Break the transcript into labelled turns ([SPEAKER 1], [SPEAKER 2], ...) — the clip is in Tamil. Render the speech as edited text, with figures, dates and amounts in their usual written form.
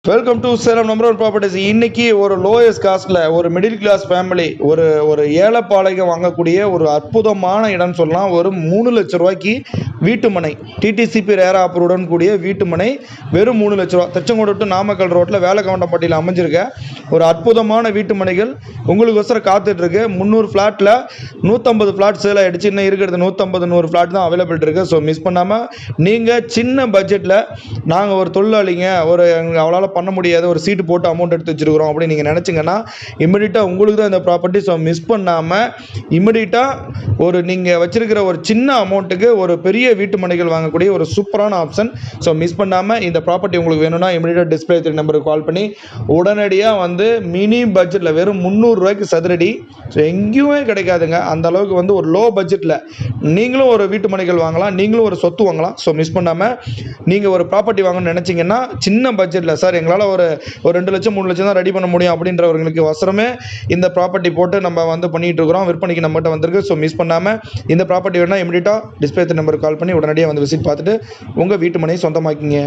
[SPEAKER 1] Welcome to Salem number one properties. இன்னைக்கு ஒரு லோயஸ்ட் காஸ்ட்ல ஒரு மிடில் கிளாஸ் ஃபேமிலி ஒரு ஒரு ஏலப்பாளையம் வாங்கக்கூடிய ஒரு அற்புதமான இடம் சொல்லலாம். ஒரு 3 லட்ச ரூபாய்க்கு வீட்டுமனை, டிடிசிபி ரேரா அப்ரூவுடன் கூடிய வீட்டுமனை வெறும் 3 லட்ச ரூபா. திருச்செங்கோடு டு நாமக்கல் ரோட்டில் வேலக்கவுண்டம்பட்டியில் அமைஞ்சிருக்க ஒரு அற்புதமான வீட்டுமனைகள் உங்களுக்கோசரம் காத்துட்டு இருக்கு. 300 ஃப்ளாட்டில் 150 ஃப்ளாட் சேல் ஆகிடுச்சு. இன்னும் இருக்கிறது 150 ஃப்ளாட் தான் அவைலபிள் இருக்கு. ஸோ மிஸ் பண்ணாமல் நீங்கள் சின்ன பட்ஜெட்டில் நாங்கள் ஒரு தொழிலாளிங்க, ஒரு அவளால் பண்ண முடியாது, ஒரு சீட்டு போட்டு அமௌண்ட் எடுத்து வச்சுருக்கிறோம் அப்படின்னு நீங்கள் நினச்சிங்கன்னா இமிடியட்டாக உங்களுக்கு தான் இந்த ப்ராப்பர்ட்டி. ஸோ மிஸ் பண்ணாமல் இமிடியட்டாக ஒரு நீங்கள் வச்சுருக்கிற ஒரு சின்ன அமௌண்ட்டுக்கு ஒரு பெரிய வீட்டு மனைகள் வாங்கக்கூடிய ஒரு சூப்பரான ஆப்ஷன். ஸோ மிஸ் பண்ணாமல் இந்த ப்ராப்பர்ட்டி உங்களுக்கு வேணும்னா இமிடியட்டாக டிஸ்பிளே 3 நம்பருக்கு கால் பண்ணி உடனடியாக வந்து மினி பட்ஜெட்டில் வெறும் 300 ரூபாய்க்கு சதுரடி. ஸோ எங்கேயுமே கிடைக்காதுங்க. அந்த அளவுக்கு வந்து ஒரு லோ பட்ஜெட்டில் நீங்களும் ஒரு வீட்டு மனைகள் வாங்கலாம், நீங்களும் ஒரு சொத்து வாங்கலாம். ஸோ மிஸ் பண்ணாமல் நீங்கள் ஒரு ப்ராப்பர்ட்டி வாங்கணும்னு நினச்சிங்கன்னா சின்ன பட்ஜெட்டில் சார் எங்களால் ஒரு 2 லட்சம் 3 லட்சம் தான் ரெடி பண்ண முடியும் அப்படின்றவர்களுக்கு வசரமே இந்த ப்ராப்பர்ட்டி போட்டு நம்ம வந்து பண்ணிகிட்டு இருக்கிறோம். விற்பனைக்கு நம்மகிட்ட வந்திருக்கு. ஸோ மிஸ் பண்ணாமல் இந்த ப்ராப்பர்ட்டி வேணால் இமிடியட்டாக டிஸ்பிளே நம்பருக்கு கால் பண்ணி உடனடியாக வந்து விசிட் பார்த்துட்டு உங்கள் வீட்டு மனையை சொந்தமாக்கிங்க.